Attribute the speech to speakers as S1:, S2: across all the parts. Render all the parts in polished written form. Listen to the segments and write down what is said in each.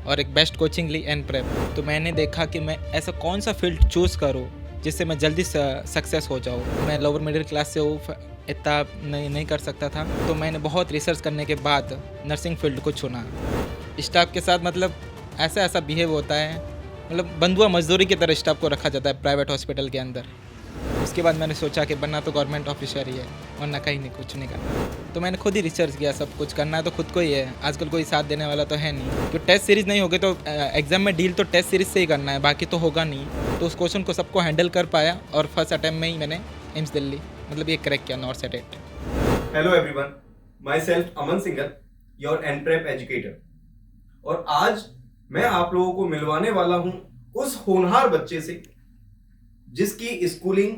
S1: और एक best coaching ली एंड प्रेप। तो मैंने देखा कि मैं ऐसा कौन सा फील्ड चूज़ करूँ जिससे मैं जल्दी सक्सेस हो जाऊँ। मैं लोअर मिडिल क्लास से हूँ, इतना नहीं कर सकता था। तो मैंने बहुत रिसर्च करने के बाद नर्सिंग फील्ड को चुना। स्टाफ के साथ मतलब ऐसा बिहेव होता है, मतलब बंधुआ मजदूरी की तरह स्टाफ को रखा जाता है प्राइवेट हॉस्पिटल के अंदर। उसके बाद मैंने सोचा कि बनना तो गवर्नमेंट ऑफिसर ही है, वरना कहीं नहीं, कुछ नहीं करना। तो मैंने खुद ही रिसर्च किया, सब कुछ करना है तो खुद को ही है, आजकल कोई साथ देने वाला तो है नहीं। तो टेस्ट सीरीज़ नहीं होगी तो एग्ज़ाम में डील तो टेस्ट सीरीज़ से ही करना है, बाकी तो होगा नहीं। तो उस क्वेश्चन को सबको हैंडल कर पाया और फर्स्ट अटैम्प्ट में ही मैंने एम्स दिल्ली मतलब ये क्रैक किया, NORCET 8।
S2: Hello everyone, myself Aman Singal, your NPrep educator. और आज मैं आप लोगों को मिलवाने वाला हूं उस होनहार बच्चे से जिसकी स्कूलिंग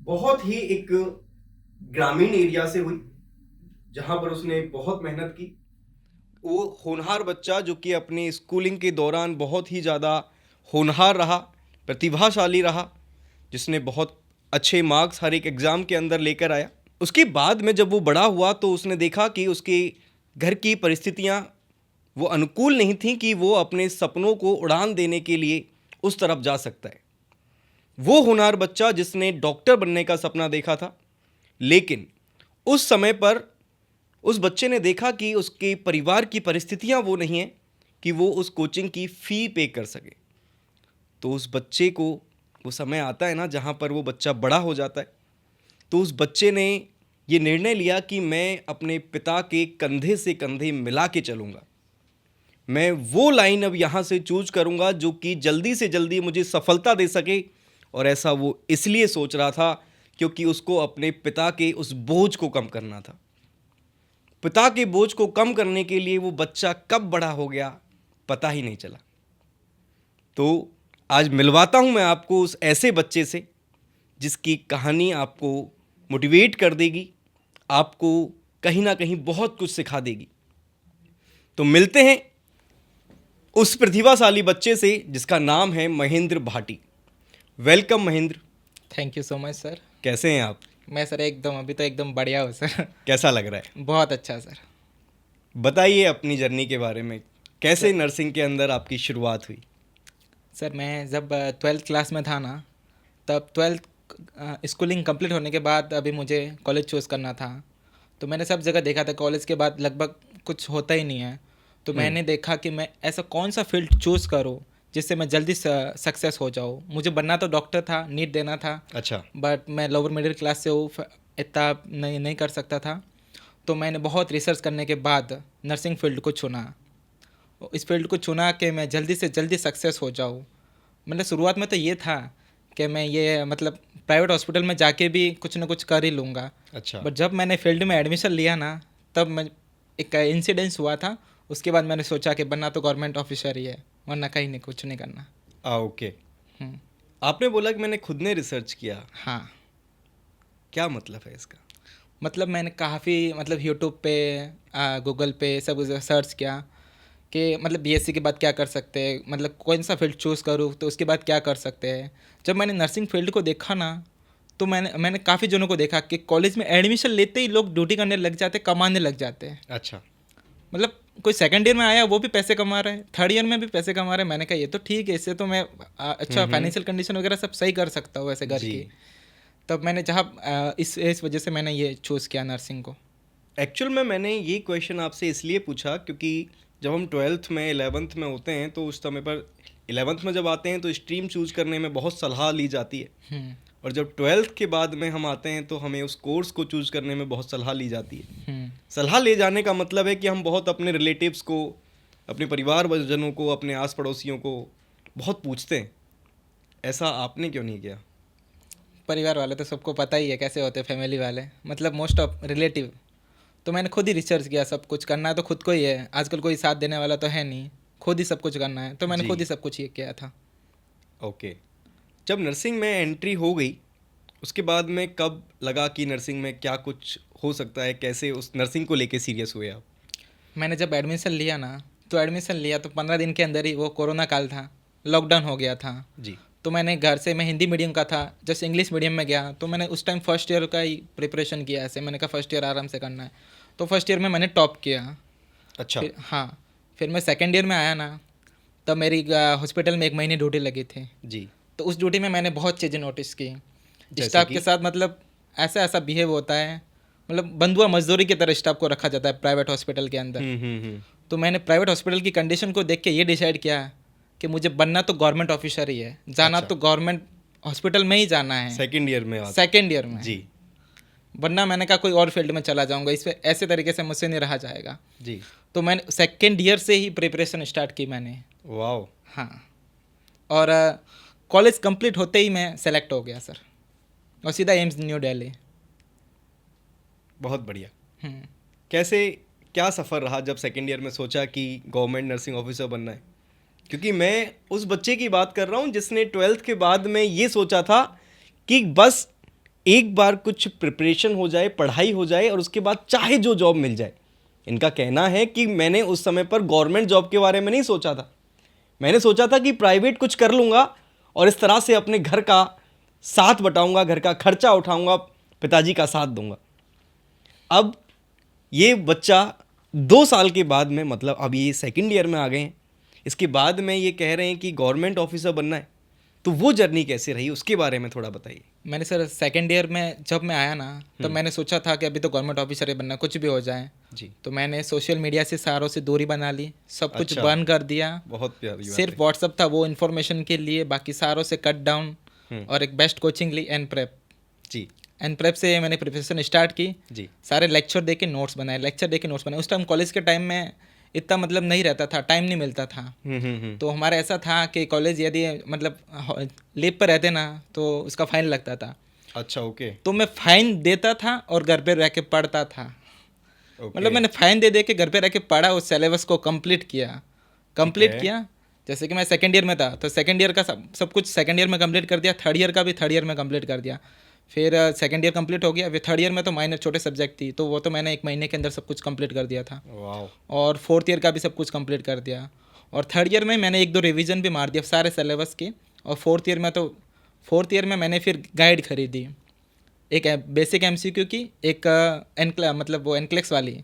S2: बहुत ही एक ग्रामीण एरिया से हुई, जहां पर उसने बहुत मेहनत की। वो होनहार बच्चा जो कि अपनी स्कूलिंग के दौरान बहुत ही ज़्यादा होनहार रहा, प्रतिभाशाली रहा, जिसने बहुत अच्छे मार्क्स हर एक एग्ज़ाम के अंदर लेकर आया। उसके बाद में जब वो बड़ा हुआ तो उसने देखा कि उसके घर की परिस्थितियाँ वो अनुकूल नहीं थी कि वो अपने सपनों को उड़ान देने के लिए उस तरफ जा सकता है। वो होनहार बच्चा जिसने डॉक्टर बनने का सपना देखा था, लेकिन उस समय पर उस बच्चे ने देखा कि उसके परिवार की परिस्थितियां वो नहीं है कि वो उस कोचिंग की फ़ी पे कर सके। तो उस बच्चे को वो समय आता है ना जहाँ पर वो बच्चा बड़ा हो जाता है, तो उस बच्चे ने ये निर्णय लिया कि मैं अपने पिता के कंधे से कंधे मिला के चलूँगा। मैं वो लाइन अब यहाँ से चूज करूँगा जो कि जल्दी से जल्दी मुझे सफलता दे सके। और ऐसा वो इसलिए सोच रहा था क्योंकि उसको अपने पिता के उस बोझ को कम करना था। पिता के बोझ को कम करने के लिए वो बच्चा कब बड़ा हो गया पता ही नहीं चला। तो आज मिलवाता हूँ मैं आपको उस ऐसे बच्चे से जिसकी कहानी आपको मोटिवेट कर देगी, आपको कहीं ना कहीं बहुत कुछ सिखा देगी। तो मिलते हैं उस प्रतिभाशाली बच्चे से जिसका नाम है Mahendra Bhati. Welcome Mahendra.
S1: Thank you so much sir.
S2: कैसे हैं आप?
S1: मैं सर एकदम अभी तो एकदम बढ़िया हूँ सर।
S2: कैसा लग रहा है?
S1: बहुत अच्छा सर।
S2: बताइए अपनी जर्नी के बारे में, कैसे
S1: सर
S2: नर्सिंग के अंदर आपकी शुरुआत हुई?
S1: सर मैं जब 12th क्लास में था ना, तब 12th स्कूलिंग कंप्लीट होने के बाद अभी मुझे कॉलेज चूज़ करना था। तो मैंने सब जगह देखा था कॉलेज के बाद लगभग कुछ होता ही नहीं है। तो मैंने देखा कि मैं ऐसा कौन सा फील्ड चूज़ करूँ जिससे मैं जल्दी सक्सेस हो जाऊँ। मुझे बनना तो डॉक्टर था, नीट देना था।
S2: अच्छा।
S1: बट मैं लोअर मिडिल क्लास से हूँ, इतना नहीं कर सकता था। तो मैंने बहुत रिसर्च करने के बाद नर्सिंग फील्ड को चुना। इस फील्ड को चुना कि मैं जल्दी से जल्दी सक्सेस हो जाऊँ। मतलब शुरुआत में तो ये था कि मैं ये मतलब प्राइवेट हॉस्पिटल में जाके भी कुछ ना कुछ कर ही लूँगा।
S2: अच्छा।
S1: बट जब मैंने फील्ड में एडमिशन लिया ना, तब मैं एक इंसिडेंस हुआ था। उसके बाद मैंने सोचा कि बनना तो गवर्नमेंट ऑफिसर ही है, वरना कहीं नहीं, कुछ नहीं करना।
S2: ओके।
S1: हम्म,
S2: आपने बोला कि मैंने खुद ने रिसर्च किया,
S1: हाँ।
S2: क्या मतलब है इसका?
S1: मतलब मैंने काफ़ी मतलब यूट्यूब पे, गूगल पे सब सर्च किया कि मतलब बीएससी के बाद क्या कर सकते हैं, मतलब कौन सा फील्ड चूज़ करूँ तो उसके बाद क्या कर सकते हैं। जब मैंने नर्सिंग फील्ड को देखा ना, तो मैंने काफ़ी जनों को देखा कि कॉलेज में एडमिशन लेते ही लोग ड्यूटी करने लग जाते, कमाने लग जाते हैं।
S2: अच्छा।
S1: मतलब कोई सेकंड ईयर में आया वो भी पैसे कमा रहा है, थर्ड ईयर में भी पैसे कमा रहा है। मैंने कहा ये तो ठीक है, इससे तो मैं अच्छा फाइनेंशियल कंडीशन वगैरह सब सही कर सकता हूँ ऐसे घर
S2: जी।
S1: की। तब मैंने जहाँ इस वजह से मैंने ये चूज़ किया नर्सिंग को।
S2: एक्चुअल में मैंने ये क्वेश्चन आपसे इसलिए पूछा क्योंकि जब हम 12th में 11th में होते हैं तो उस समय पर 11th में जब आते हैं तो स्ट्रीम चूज करने में बहुत सलाह ली जाती है, और जब 12th के बाद में हम आते हैं तो हमें उस कोर्स को चूज करने में बहुत सलाह ली जाती है। सलाह ले जाने का मतलब है कि हम बहुत अपने रिलेटिव्स को, अपने परिवारजनों को, अपने आस पड़ोसियों को बहुत पूछते हैं। ऐसा आपने क्यों नहीं किया?
S1: परिवार वाले तो सबको पता ही है कैसे होते हैं, फैमिली वाले मतलब मोस्ट ऑफ रिलेटिव। तो मैंने खुद ही रिसर्च किया, सब कुछ करना है तो खुद को ही है, आजकल कोई साथ देने वाला तो है नहीं, खुद ही सब कुछ करना है। तो मैंने
S2: जी।
S1: खुद ही सब कुछ ये किया था।
S2: ओके। जब नर्सिंग में एंट्री हो गई उसके बाद में कब लगा कि नर्सिंग में क्या कुछ हो सकता है, कैसे उस नर्सिंग को लेके सीरियस हुए आप?
S1: मैंने जब एडमिशन लिया ना, तो एडमिशन लिया तो 15 दिन के अंदर ही वो कोरोना काल था, लॉकडाउन हो गया था।
S2: जी।
S1: तो मैंने घर से, मैं हिंदी मीडियम का था, जस्ट इंग्लिश मीडियम में गया। तो मैंने उस टाइम फर्स्ट ईयर का ही प्रिपरेशन किया ऐसे, मैंने कहा फर्स्ट ईयर आराम से करना है। तो फर्स्ट ईयर में मैंने टॉप किया।
S2: अच्छा।
S1: फिर हाँ, फिर मैं सेकेंड ईयर में आया ना, तब मेरी हॉस्पिटल में 1 महीने ड्यूटी लगी थी।
S2: जी।
S1: तो उस ड्यूटी में मैंने बहुत चीज़ें नोटिस की।
S2: जैसे
S1: स्टाफ
S2: कि?
S1: के साथ मतलब ऐसा ऐसा बिहेव होता है, मतलब बंधुआ मजदूरी की तरह स्टाफ को रखा जाता है प्राइवेट हॉस्पिटल के अंदर।
S2: हम्म।
S1: तो मैंने प्राइवेट हॉस्पिटल की कंडीशन को देख के ये डिसाइड किया कि मुझे बनना तो गवर्नमेंट ऑफिसर ही है, जाना
S2: अच्छा।
S1: तो गवर्नमेंट हॉस्पिटल में ही जाना है,
S2: सेकंड ईयर में आप?
S1: सेकेंड ईयर में।
S2: जी।
S1: वरना मैंने कहा कोई और फील्ड में चला जाऊंगा, इस पे ऐसे तरीके से मुझसे नहीं रहा जाएगा।
S2: जी।
S1: तो मैंने सेकेंड ईयर से ही प्रिपरेशन स्टार्ट की मैंने।
S2: वाओ।
S1: हाँ, और कॉलेज कंप्लीट होते ही मैं सेलेक्ट हो गया सर, और सीधा एम्स न्यू दिल्ली।
S2: बहुत बढ़िया।
S1: हम्म।
S2: कैसे, क्या सफ़र रहा जब सेकेंड ईयर में सोचा कि गवर्नमेंट नर्सिंग ऑफिसर बनना है? क्योंकि मैं उस बच्चे की बात कर रहा हूँ जिसने 12th के बाद में ये सोचा था कि बस एक बार कुछ प्रिपरेशन हो जाए, पढ़ाई हो जाए, और उसके बाद चाहे जो जॉब मिल जाए। इनका कहना है कि मैंने उस समय पर गवर्नमेंट जॉब के बारे में नहीं सोचा था, मैंने सोचा था कि प्राइवेट कुछ कर लूँगा और इस तरह से अपने घर का साथ बटाऊँगा, घर का खर्चा उठाऊँगा, पिताजी का साथ दूँगा। अब ये बच्चा 2 साल के बाद में, मतलब अब ये सेकंड ईयर में आ गए हैं, इसके बाद में ये कह रहे हैं कि गवर्नमेंट ऑफिसर बनना है। तो वो जर्नी कैसे रही, उसके बारे में थोड़ा बताइए।
S1: मैंने सर सेकेंड ईयर में जब मैं आया ना, तब मैंने सोचा था कि अभी तो गवर्नमेंट ऑफिसर ही बनना, कुछ भी हो जाए।
S2: जी।
S1: तो मैंने सोशल मीडिया से सारों से दूरी बना ली, सब कुछ
S2: अच्छा।
S1: बंद कर दिया।
S2: बहुत प्यारी बात
S1: सिर्फ
S2: है।
S1: व्हाट्सअप था वो इन्फॉर्मेशन के लिए, बाकी सारों से कट डाउन।
S2: हम्म।
S1: और एक बेस्ट कोचिंग ली, एन प्रेप।
S2: जी।
S1: एन प्रेप से मैंने प्रिपरेशन स्टार्ट की।
S2: जी।
S1: सारे लेक्चर दे के नोट्स बनाए, लेक्चर दे के नोट्स बनाए। उस टाइम कॉलेज के टाइम में इतना मतलब नहीं रहता था, टाइम नहीं मिलता था। तो हमारा ऐसा था कि कॉलेज यदि मतलब लीव पर रहते ना तो उसका फाइन लगता था।
S2: अच्छा, ओके।
S1: तो मैं फाइन देता था और घर पे रह के पढ़ता था।
S2: ओके।
S1: मतलब मैंने फाइन दे दे के घर पे रह के पढ़ा, उस सिलेबस को कंप्लीट किया। जैसे कि मैं सेकेंड ईयर में था तो सेकेंड ईयर का सब कुछ सेकेंड ईयर में कंप्लीट कर दिया, थर्ड ईयर का भी थर्ड ईयर में कंप्लीट कर दिया। फिर सेकेंड ईयर कंप्लीट हो गया, फिर थर्ड ईयर में तो माइनर छोटे सब्जेक्ट थी, तो वो तो मैंने 1 महीने के अंदर सब कुछ कंप्लीट कर दिया था।
S2: वाओ।
S1: और फोर्थ ईयर का भी सब कुछ कंप्लीट कर दिया। और थर्ड ईयर में मैंने 1-2 रिवीजन भी मार दिया सारे सिलेबस के। और फोर्थ ईयर में मैंने फिर गाइड खरीदी, एक बेसिक एमसीक्यू की, एक मतलब वो एनक्लेक्स वाली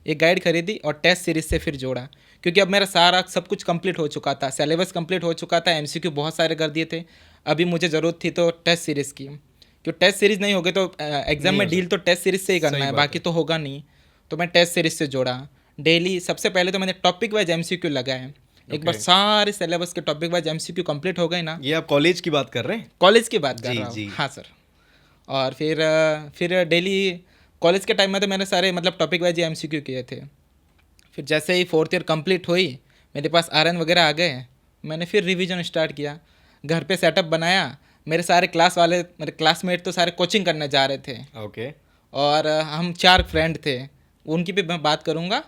S1: एक गाइड खरीदी, और टेस्ट सीरीज से फिर जोड़ा। क्योंकि अब मेरा सारा सब कुछ कंप्लीट हो चुका था, सिलेबस कंप्लीट हो चुका था, एमसीक्यू बहुत सारे कर दिए थे। अभी मुझे ज़रूरत थी तो टेस्ट सीरीज़ की, क्योंकि टेस्ट सीरीज़ नहीं होगी तो एग्जाम में डील तो टेस्ट सीरीज से ही करना है, बाकी तो होगा नहीं। तो मैं टेस्ट सीरीज से जोड़ा डेली। सबसे पहले तो मैंने टॉपिक वाइज एमसीक्यू लगाए। एक बार सारे सिलेबस के टॉपिक वाइज एमसीक्यू कंप्लीट हो गए ना।
S2: ये आप कॉलेज की बात कर रहे हैं?
S1: कॉलेज की बात कर
S2: जी,
S1: रहा
S2: जी।
S1: हूँ, हाँ सर। और फिर डेली कॉलेज के टाइम में तो मैंने सारे मतलब टॉपिक वाइज एमसीक्यू किए थे। फिर जैसे ही फोर्थ ईयर कंप्लीट हुई, मेरे पास आरएन वगैरह आ गए, मैंने फिर रिवीजन स्टार्ट किया, घर पे सेटअप बनाया। मेरे सारे मेरे क्लासमेट तो सारे कोचिंग करने जा रहे थे।
S2: ओके।
S1: और हम 4 फ्रेंड थे, उनकी भी मैं बात करूँगा।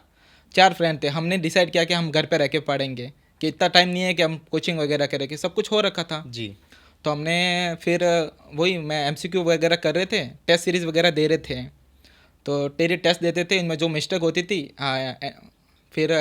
S1: 4 फ्रेंड थे, हमने डिसाइड किया कि हम घर पे रह के पढ़ेंगे, कि इतना टाइम नहीं है कि हम कोचिंग वगैरह करेंगे, सब कुछ हो रखा था।
S2: जी।
S1: तो हमने फिर वही मैं एमसीक्यू वगैरह कर रहे थे, टेस्ट सीरीज़ वगैरह दे रहे थे। तो टेरी टेस्ट देते थे, इनमें जो मिस्टेक होती थी फिर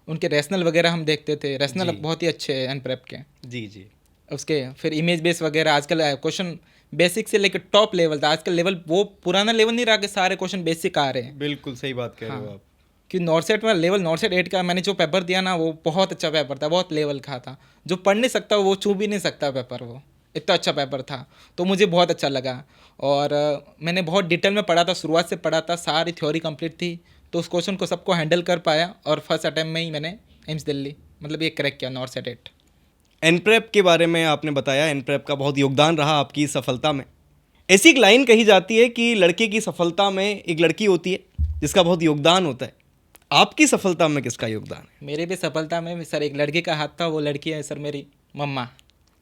S1: उनके रेशनल वगैरह हम देखते थे। रेशनल
S2: जी।
S1: बहुत ही अच्छे हैं एन प्रेप के।
S2: जी। जी।
S1: उसके फिर इमेज बेस वगैरह, आजकल क्वेश्चन बेसिक से लेकर टॉप लेवल था। आजकल लेवल वो पुराना लेवल नहीं रहा कि सारे क्वेश्चन बेसिक आ रहे हैं।
S2: बिल्कुल सही बात कह रहे हो
S1: हाँ।
S2: आप।
S1: कि नॉर्सेट में लेवल नॉर्सेट 8 का मैंने जो पेपर दिया ना, वो बहुत अच्छा पेपर था, बहुत लेवल का था। जो पढ़ नहीं सकता वो छू भी नहीं सकता पेपर, वो इतना अच्छा पेपर था। तो मुझे बहुत अच्छा लगा। और मैंने बहुत डिटेल में पढ़ा था, शुरुआत से पढ़ा था, सारी थ्योरी कंप्लीट थी। तो उस क्वेश्चन को सबको हैंडल कर पाया, और फर्स्ट अटैम्प्ट में ही मैंने एम्स दिल्ली मतलब ये क्रैक किया, नॉर्सेट 8।
S2: एनप्रेप के बारे में आपने बताया, एनप्रेप का बहुत योगदान रहा आपकी सफलता में। ऐसी एक लाइन कही जाती है कि लड़के की सफलता में एक लड़की होती है जिसका बहुत योगदान होता है। आपकी सफलता में किसका योगदान है?
S1: मेरी भी सफलता में सर एक लड़की का हाथ था। वो लड़की है सर मेरी मम्मा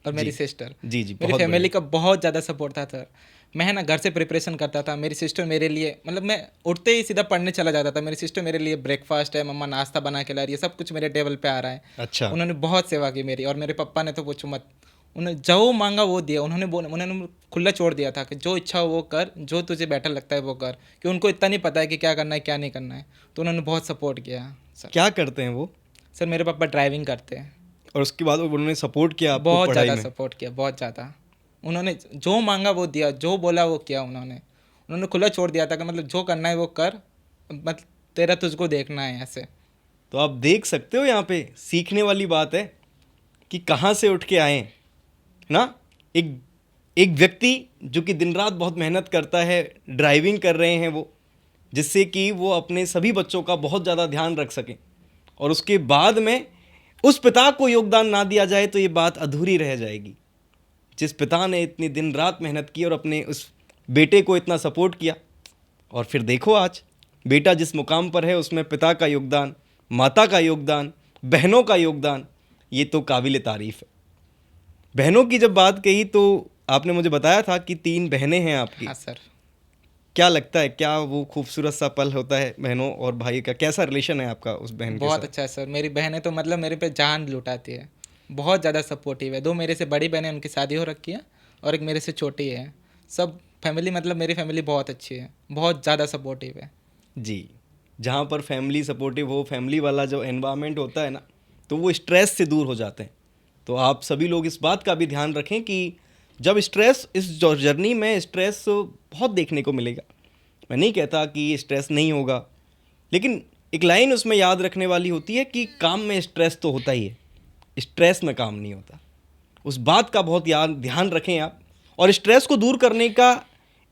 S1: और मेरी सिस्टर।
S2: जी जी,
S1: मेरी
S2: बहुत
S1: फैमिली का बहुत ज़्यादा सपोर्ट था सर। मैं है ना घर से प्रिपरेशन करता था, मेरी सिस्टर मेरे लिए मतलब मैं उठते ही सीधा पढ़ने चला जाता था। मेरी सिस्टर मेरे लिए ब्रेकफास्ट है, मम्मा नाश्ता बना के ला रही है, सब कुछ मेरे टेबल पे आ रहा है।
S2: अच्छा।
S1: उन्होंने बहुत सेवा की मेरी। और मेरे पापा ने तो पूछो मत, उन्होंने जो मांगा वो दिया। उन्होंने खुला छोड़ दिया था कि जो इच्छा हो वो कर, जो तुझे बेटर लगता है वो कर, कि उनको इतना नहीं पता है कि क्या करना है क्या नहीं करना है। तो उन्होंने बहुत सपोर्ट किया सर।
S2: क्या करते हैं वो?
S1: सर मेरे पापा ड्राइविंग करते हैं।
S2: और उसके बाद उन्होंने सपोर्ट किया आपको
S1: बहुत
S2: पढ़ाई
S1: ज़्यादा
S2: में?
S1: सपोर्ट किया, बहुत ज़्यादा। उन्होंने जो मांगा वो दिया, जो बोला वो किया। उन्होंने खुला छोड़ दिया था कि मतलब जो करना है वो कर, मतलब तेरा तुझको देखना है ऐसे।
S3: तो आप देख सकते हो यहाँ पे सीखने वाली बात है कि कहाँ से उठ के आए हैं ना। एक एक व्यक्ति जो कि दिन रात बहुत मेहनत करता है, ड्राइविंग कर रहे हैं वो, जिससे कि वो अपने सभी बच्चों का बहुत ज़्यादा ध्यान रख सकें, और उसके बाद में उस पिता को योगदान ना दिया जाए तो ये बात अधूरी रह जाएगी। जिस पिता ने इतनी दिन रात मेहनत की और अपने उस बेटे को इतना सपोर्ट किया, और फिर देखो आज बेटा जिस मुकाम पर है उसमें पिता का योगदान, माता का योगदान, बहनों का योगदान, ये तो काबिल तारीफ़ है। बहनों की जब बात कही तो आपने मुझे बताया था कि 3 बहनें हैं आपकी।
S1: हाँ सर।
S3: क्या लगता है, क्या वो खूबसूरत सा पल होता है बहनों और भाई का? कैसा रिलेशन है आपका उस बहन के
S1: बहुत
S3: साथ?
S1: अच्छा है सर। मेरी बहनें तो मतलब मेरे पे जान लुटाती है, बहुत ज़्यादा सपोर्टिव है। 2 मेरे से बड़ी बहनें, उनकी शादी हो रखी है, और एक मेरे से छोटी है। सब फैमिली, मतलब मेरी फैमिली बहुत अच्छी है, बहुत ज़्यादा सपोर्टिव है।
S3: जी, जहाँ पर फैमिली सपोर्टिव हो, फैमिली वाला जो एनवायरनमेंट होता है ना, तो वो स्ट्रेस से दूर हो जाते हैं। तो आप सभी लोग इस बात का भी ध्यान रखें कि जब स्ट्रेस, इस जर्नी में स्ट्रेस बहुत देखने को मिलेगा। मैं नहीं कहता कि स्ट्रेस नहीं होगा, लेकिन एक लाइन उसमें याद रखने वाली होती है कि काम में स्ट्रेस तो होता ही है, स्ट्रेस में काम नहीं होता। उस बात का बहुत ध्यान रखें आप। और स्ट्रेस को दूर करने का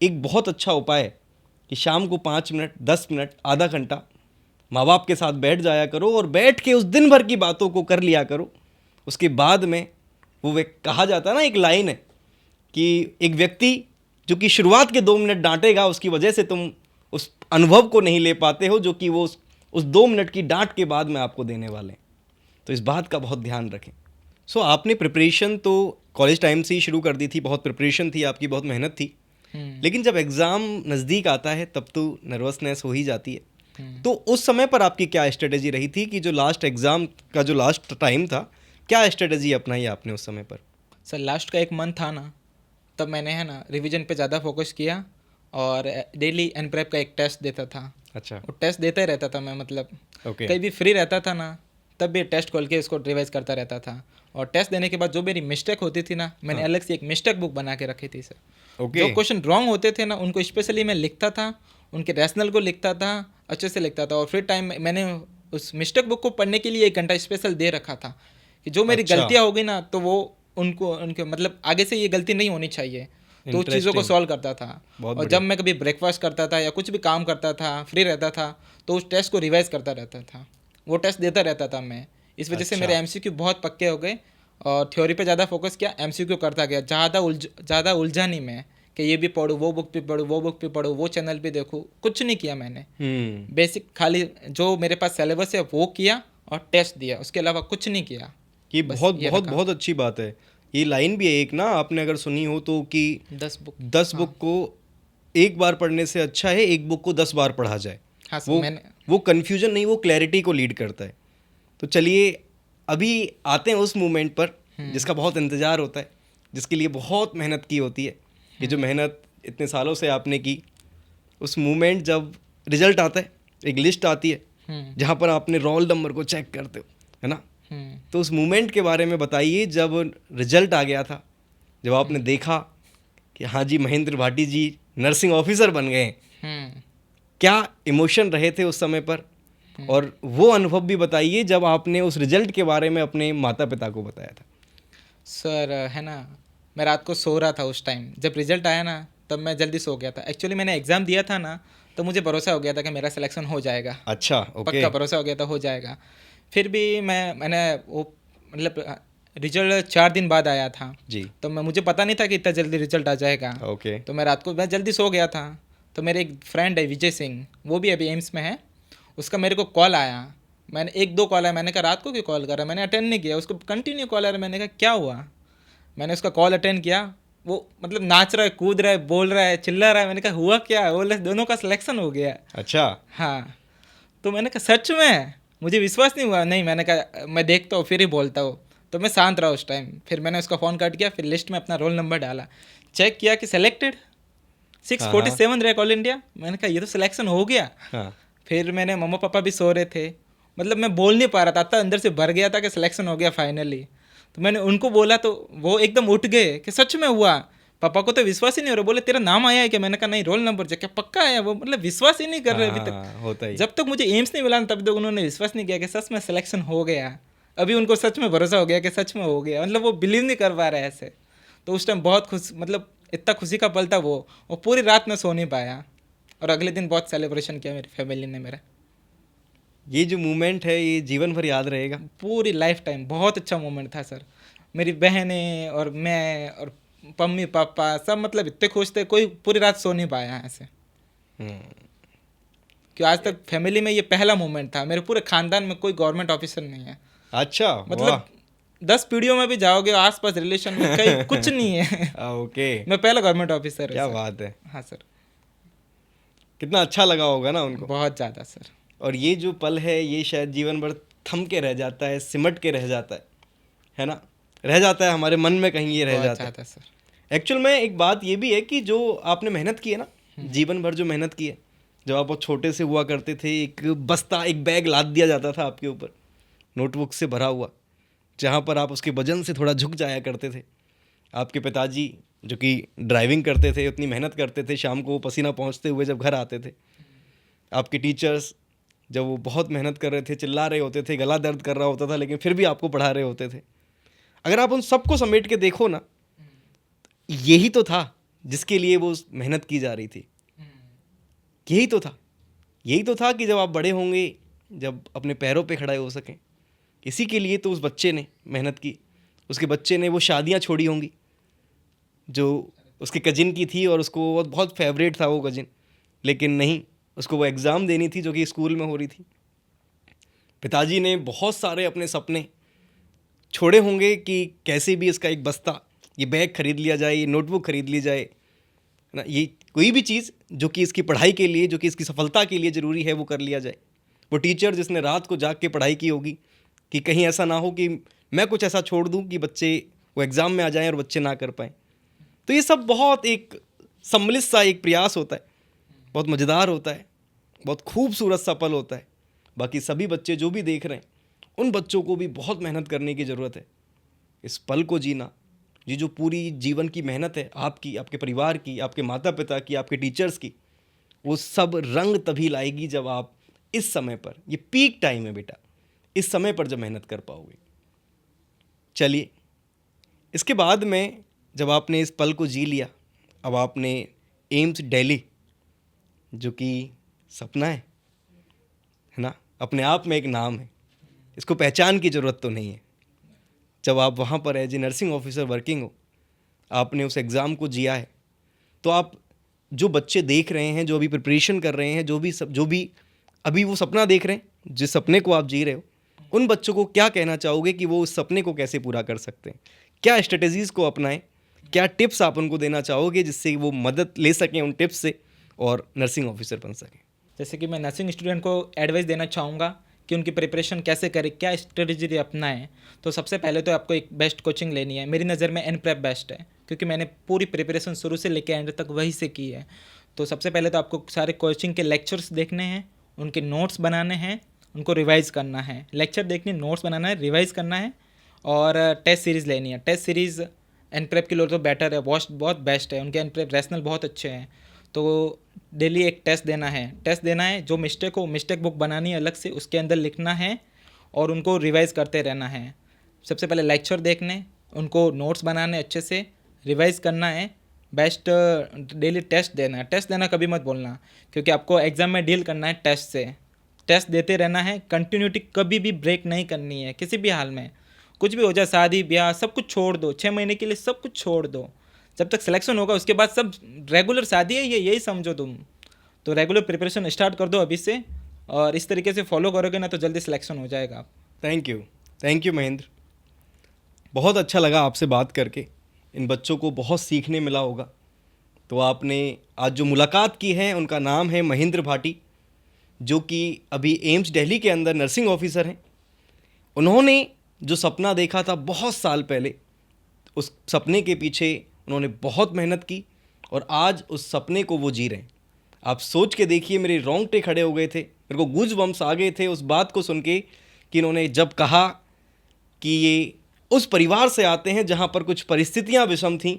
S3: एक बहुत अच्छा उपाय है कि शाम को 5 मिनट, 10 मिनट, आधा घंटा माँ बाप के साथ बैठ जाया करो, और बैठ के उस दिन भर की बातों को कर लिया करो। उसके बाद में वो कहा जाता है ना, एक लाइन है कि एक व्यक्ति जो कि शुरुआत के 2 मिनट डांटेगा, उसकी वजह से तुम उस अनुभव को नहीं ले पाते हो जो कि वो उस 2 मिनट की डांट के बाद में आपको देने वाले हैं। तो इस बात का बहुत ध्यान रखें। सो आपने प्रिपरेशन तो कॉलेज टाइम से ही शुरू कर दी थी, बहुत प्रिपरेशन थी आपकी, बहुत मेहनत थी, लेकिन जब एग्ज़ाम नज़दीक आता है तब तो नर्वसनेस हो ही जाती है। तो उस समय पर आपकी क्या स्ट्रेटजी रही थी कि जो लास्ट एग्ज़ाम का जो लास्ट टाइम था, क्या स्ट्रेटजी अपनाई आपने उस समय पर?
S1: सर लास्ट का 1 मंथ था ना, तब मैंने है ना रिवीजन पे ज़्यादा फोकस किया, और डेली एनप्रेप का एक टेस्ट देता था।
S3: अच्छा,
S1: वो टेस्ट देता ही रहता था मैं, मतलब
S3: ओके।
S1: कहीं भी फ्री रहता था ना, तब भी टेस्ट खोल के इसको रिवाइज करता रहता था। और टेस्ट देने के बाद जो मेरी मिस्टेक होती थी ना, मैंने अलग से एक मिस्टेक बुक बना के रखी थी सर।
S3: ओके।
S1: जो क्वेश्चन रॉन्ग होते थे ना, उनको स्पेशली मैं लिखता था, उनके रैशनल को लिखता था, अच्छे से लिखता था। और फिर टाइम मैंने उस मिस्टेक बुक को पढ़ने के लिए 1 घंटा स्पेशल दे रखा था कि जो मेरी
S3: अच्छा।
S1: गलतियाँ हो गई ना, तो वो उनके मतलब आगे से ये गलती नहीं होनी चाहिए, तो उस चीज़ों को
S3: Interesting.
S1: सॉल्व करता था।
S3: बहुत
S1: और जब मैं कभी ब्रेकफास्ट करता था या कुछ भी काम करता था, फ्री रहता था, तो उस टेस्ट को रिवाइज करता रहता था, वो टेस्ट देता रहता था मैं। इस वजह से
S3: अच्छा।
S1: मेरे एमसीक्यू बहुत पक्के हो गए, और थ्योरी पे ज़्यादा फोकस किया, एमसीक्यू करता गया। ज़्यादा उलझा नहीं मैं कि ये भी पढ़ूँ, वो बुक भी पढ़ूँ, वो बुक भी पढ़ूँ, वो चैनल भी देखूँ, कुछ नहीं किया मैंने। बेसिक खाली जो मेरे पास सिलेबस है वो किया और टेस्ट दिया, उसके अलावा कुछ नहीं किया।
S3: ये
S1: बस
S3: बहुत
S1: ये
S3: बहुत
S1: रखा।
S3: बहुत अच्छी बात है। ये लाइन भी है एक ना, आपने अगर सुनी हो तो, कि
S1: 10 बुक
S3: 10 बुक को एक बार पढ़ने से अच्छा है 1 बुक को 10 बार पढ़ा जाए।
S1: हाँ सर,
S3: वो कन्फ्यूजन नहीं, वो क्लैरिटी को लीड करता है। तो चलिए अभी आते हैं उस मोमेंट पर जिसका बहुत इंतज़ार होता है, जिसके लिए बहुत मेहनत की होती है। ये जो मेहनत इतने सालों से आपने की, उस मोमेंट जब रिजल्ट आता है, एक लिस्ट आती है जहाँ पर आपने रोल नंबर को चेक करते हो, है ना। तो उस मोमेंट के बारे में बताइए, जब रिजल्ट आ गया था, जब आपने देखा कि हाँ जी महेंद्र भाटी जी नर्सिंग ऑफिसर बन गए, क्या इमोशन रहे थे उस समय पर? और वो अनुभव भी बताइए जब आपने उस रिजल्ट के बारे में अपने माता पिता को बताया था।
S1: सर है ना, मैं रात को सो रहा था उस टाइम, जब रिजल्ट आया ना तब मैं जल्दी सो गया था। एक्चुअली मैंने एग्ज़ाम दिया था ना, तो मुझे भरोसा हो गया था कि मेरा सिलेक्शन हो जाएगा।
S3: अच्छा, ओके।
S1: पक्का भरोसा हो गया था हो जाएगा। फिर भी मैंने वो मतलब रिजल्ट 4 दिन बाद आया था
S3: जी,
S1: तो मुझे पता नहीं था कि इतना जल्दी रिजल्ट आ जाएगा।
S3: ओके।
S1: तो मैं रात को मैं जल्दी सो गया था, तो मेरे एक फ्रेंड है विजय सिंह, वो भी अभी एम्स में है, उसका मेरे को कॉल आया। मैंने 1-2 कॉल आया, मैंने कहा रात को क्यों कॉल कर रहा है, मैंने अटेंड नहीं किया। उसको कंटिन्यू कॉल आ रहा है, मैंने कहा क्या हुआ। मैंने उसका कॉल अटेंड किया, वो मतलब नाच रहा है, कूद रहा है, बोल रहा है, चिल्ला रहा है। मैंने कहा हुआ क्या, बोले दोनों का सिलेक्शन हो गया।
S3: अच्छा,
S1: हाँ, तो मैंने कहा सच में, मुझे विश्वास नहीं हुआ। नहीं, मैंने कहा मैं देखता हूँ फिर ही बोलता हूँ। तो मैं शांत रहा उस टाइम। फिर मैंने उसका फ़ोन काट किया, फिर लिस्ट में अपना रोल नंबर डाला, चेक किया कि सेलेक्टेड 647 रैंक ऑल इंडिया। मैंने कहा ये तो सिलेक्शन हो गया।
S3: हाँ,
S1: फिर मैंने मम्मा पापा भी सो रहे थे, मतलब मैं बोल नहीं पा रहा था, अंदर से भर गया था कि सिलेक्शन हो गया फाइनली। तो मैंने उनको बोला तो वो एकदम उठ गए कि सच में हुआ। पापा को तो विश्वास ही नहीं हो रहा, बोले तेरा नाम आया है क्या? मैंने कहा नहीं, रोल नंबर चेक, क्या पक्का आया? वो मतलब विश्वास ही नहीं कर रहे अभी तक।
S3: हाँ, होता ही।
S1: जब तक मुझे एम्स नहीं मिला ना, तब तक उन्होंने विश्वास नहीं किया कि सच में सिलेक्शन हो गया। अभी उनको सच में भरोसा हो गया कि सच में हो गया, मतलब वो बिलीव नहीं कर पा रहे ऐसे। तो उस टाइम बहुत खुश, मतलब इतना खुशी का पल था वो पूरी रात में सो नहीं पाया। और अगले दिन बहुत सेलिब्रेशन किया मेरी फैमिली ने मेरा।
S3: ये जो मोमेंट है ये जीवन भर याद रहेगा।
S1: पूरी लाइफ टाइम बहुत अच्छा मोमेंट था सर। मेरी बहनें और मैं और मम्मी पापा सब मतलब इतने खुश थे, कोई पूरी रात सो नहीं पाया ऐसे। कि आज तक फैमिली में ये पहला मोमेंट था। मेरे पूरे खानदान में कोई गवर्नमेंट ऑफिसर नहीं है।
S3: अच्छा,
S1: मतलब 10 पीढ़ियों में भी जाओगे आसपास रिलेशन में कहीं कुछ नहीं है।
S3: ओके,
S1: मैं पहला गवर्नमेंट ऑफिसर हूँ
S3: क्या
S1: सर।
S3: बात है।
S1: हाँ सर,
S3: कितना अच्छा लगा होगा ना उनको।
S1: बहुत ज़्यादा सर।
S3: और ये जो पल है ये शायद जीवन भर थम के रह जाता है, सिमट के रह जाता है ना, रह जाता है हमारे मन में, कहीं ये रह
S1: बहुत
S3: जाता है।
S1: ज़्यादा सर।
S3: एक्चुअल में एक बात ये भी है कि जो आपने मेहनत की है ना, जीवन भर जो मेहनत की है, जब आप बहुत छोटे से हुआ करते थे, एक बस्ता, एक बैग लाद दिया जाता था आपके ऊपर नोटबुक से भरा हुआ, जहाँ पर आप उसके वजन से थोड़ा झुक जाया करते थे। आपके पिताजी जो कि ड्राइविंग करते थे, उतनी मेहनत करते थे, शाम को पसीना पहुँचते हुए जब घर आते थे। आपके टीचर्स जब वो बहुत मेहनत कर रहे थे, चिल्ला रहे होते थे, गला दर्द कर रहा होता था, लेकिन फिर भी आपको पढ़ा रहे होते थे। अगर आप उन सबको समेट के देखो ना, यही तो था जिसके लिए वो मेहनत की जा रही थी। यही तो था कि जब आप बड़े होंगे, जब अपने पैरों पे खड़े हो सकें, इसी के लिए तो उस बच्चे ने मेहनत की। उसके बच्चे ने वो शादियां छोड़ी होंगी जो उसके कजिन की थी, और उसको बहुत फेवरेट था वो कजिन, लेकिन नहीं, उसको वो एग्ज़ाम देनी थी जो कि स्कूल में हो रही थी। पिताजी ने बहुत सारे अपने सपने छोड़े होंगे कि कैसे भी इसका एक बस्ता, ये बैग खरीद लिया जाए, ये नोटबुक खरीद ली जाए ना, ये कोई भी चीज़ जो कि इसकी पढ़ाई के लिए, जो कि इसकी सफलता के लिए ज़रूरी है, वो कर लिया जाए। वो टीचर जिसने रात को जाग के पढ़ाई की होगी कि कहीं ऐसा ना हो कि मैं कुछ ऐसा छोड़ दूं कि बच्चे वो एग्ज़ाम में आ जाएं और बच्चे ना कर पाएँ। तो ये सब बहुत एक सम्मिलित सा एक प्रयास होता है, बहुत मज़ेदार होता है, बहुत खूबसूरत सा पल होता है। बाकी सभी बच्चे जो भी देख रहे हैं, उन बच्चों को भी बहुत मेहनत करने की ज़रूरत है। इस पल को जीना, ये जो पूरी जीवन की मेहनत है आपकी, आपके परिवार की, आपके माता पिता की, आपके टीचर्स की, वो सब रंग तभी लाएगी जब आप इस समय पर, ये पीक टाइम है बेटा, इस समय पर जब मेहनत कर पाओगे। चलिए, इसके बाद में जब आपने इस पल को जी लिया, अब आपने एम्स दिल्ली, जो कि सपना है ना, अपने आप में एक नाम है, इसको पहचान की ज़रूरत तो नहीं है। जब आप वहाँ पर as a nursing officer working हो, आपने उस एग्ज़ाम को जिया है, तो आप जो बच्चे देख रहे हैं, जो अभी प्रिपरेशन कर रहे हैं, जो भी अभी वो सपना देख रहे हैं, जिस सपने को आप जी रहे हो, उन बच्चों को क्या कहना चाहोगे कि वो उस सपने को कैसे पूरा कर सकते हैं? क्या स्ट्रेटजीज़ को अपनाएं, क्या टिप्स आप उनको देना चाहोगे जिससे वो मदद ले सकें उन टिप्स से और नर्सिंग ऑफिसर बन सकें?
S1: जैसे कि मैं नर्सिंग स्टूडेंट को एडवाइस देना चाहूँगा कि उनकी प्रिपरेशन कैसे करें, क्या स्ट्रेटजी अपनाएं। तो सबसे पहले तो आपको एक बेस्ट कोचिंग लेनी है। मेरी नज़र में एनप्रेप बेस्ट है, क्योंकि मैंने पूरी प्रिपरेशन शुरू से लेकर एंड तक वहीं से की है। तो सबसे पहले तो आपको सारे कोचिंग के लेक्चर्स देखने हैं, उनके नोट्स बनाने हैं, उनको रिवाइज़ करना है। लेक्चर देखने, नोट्स बनाना है, रिवाइज़ करना है, और टेस्ट सीरीज़ लेनी है। टेस्ट सीरीज़ एनप्रेप के लिए तो बेटर है, बहुत बेस्ट है। उनके एनप्रेप रैशनल बहुत अच्छे हैं। तो डेली एक टेस्ट देना है, जो मिस्टेक हो, मिस्टेक बुक बनानी है अलग से, उसके अंदर लिखना है और उनको रिवाइज़ करते रहना है। सबसे पहले लेक्चर देखने, उनको नोट्स बनाने, अच्छे से रिवाइज़ करना है। बेस्ट डेली टेस्ट देना है। टेस्ट देना कभी मत बोलना, क्योंकि आपको एग्ज़ाम में डील करना है टेस्ट से। टेस्ट देते रहना है, कंटिन्यूटी कभी भी ब्रेक नहीं करनी है किसी भी हाल में। कुछ भी हो जाए, शादी ब्याह सब कुछ छोड़ दो, 6 महीने के लिए सब कुछ छोड़ दो। जब तक सिलेक्शन होगा उसके बाद सब रेगुलर शादी है, ये यही समझो तुम। तो रेगुलर प्रिपरेशन स्टार्ट कर दो अभी से, और इस तरीके से फॉलो करोगे ना तो जल्दी सिलेक्शन हो जाएगा आप।
S3: थैंक यू महेंद्र, बहुत अच्छा लगा आपसे बात करके। इन बच्चों को बहुत सीखने मिला होगा। तो आपने आज जो मुलाकात की है, उनका नाम है महेंद्र भाटी, जो कि अभी एम्स दिल्ली के अंदर नर्सिंग ऑफिसर हैं। उन्होंने जो सपना देखा था बहुत साल पहले, उस सपने के पीछे उन्होंने बहुत मेहनत की और आज उस सपने को वो जी रहे हैं। आप सोच के देखिए, मेरे रोंगटे खड़े हो गए थे, मेरे को गूज बम्स आ गए थे उस बात को सुन के कि इन्होंने जब कहा कि ये उस परिवार से आते हैं जहाँ पर कुछ परिस्थितियाँ विषम थीं,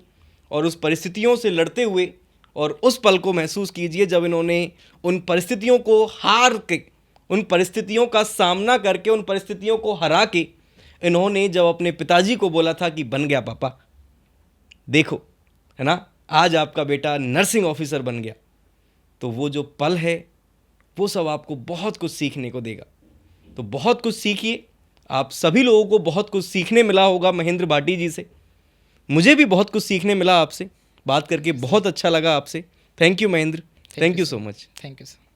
S3: और उस परिस्थितियों से लड़ते हुए और उस पल को महसूस कीजिए जब इन्होंने उन परिस्थितियों को हार के, उन परिस्थितियों का सामना करके, उन परिस्थितियों को हरा के इन्होंने जब अपने पिताजी को बोला था कि बन गया पापा, देखो, है ना, आज आपका बेटा नर्सिंग ऑफिसर बन गया। तो वो जो पल है वो सब आपको बहुत कुछ सीखने को देगा। तो बहुत कुछ सीखिए। आप सभी लोगों को बहुत कुछ सीखने मिला होगा महेंद्र भाटी जी से। मुझे भी बहुत कुछ सीखने मिला आपसे बात करके, बहुत अच्छा लगा आपसे। Thank you Mahendra, thank you so much.
S1: Thank you sir.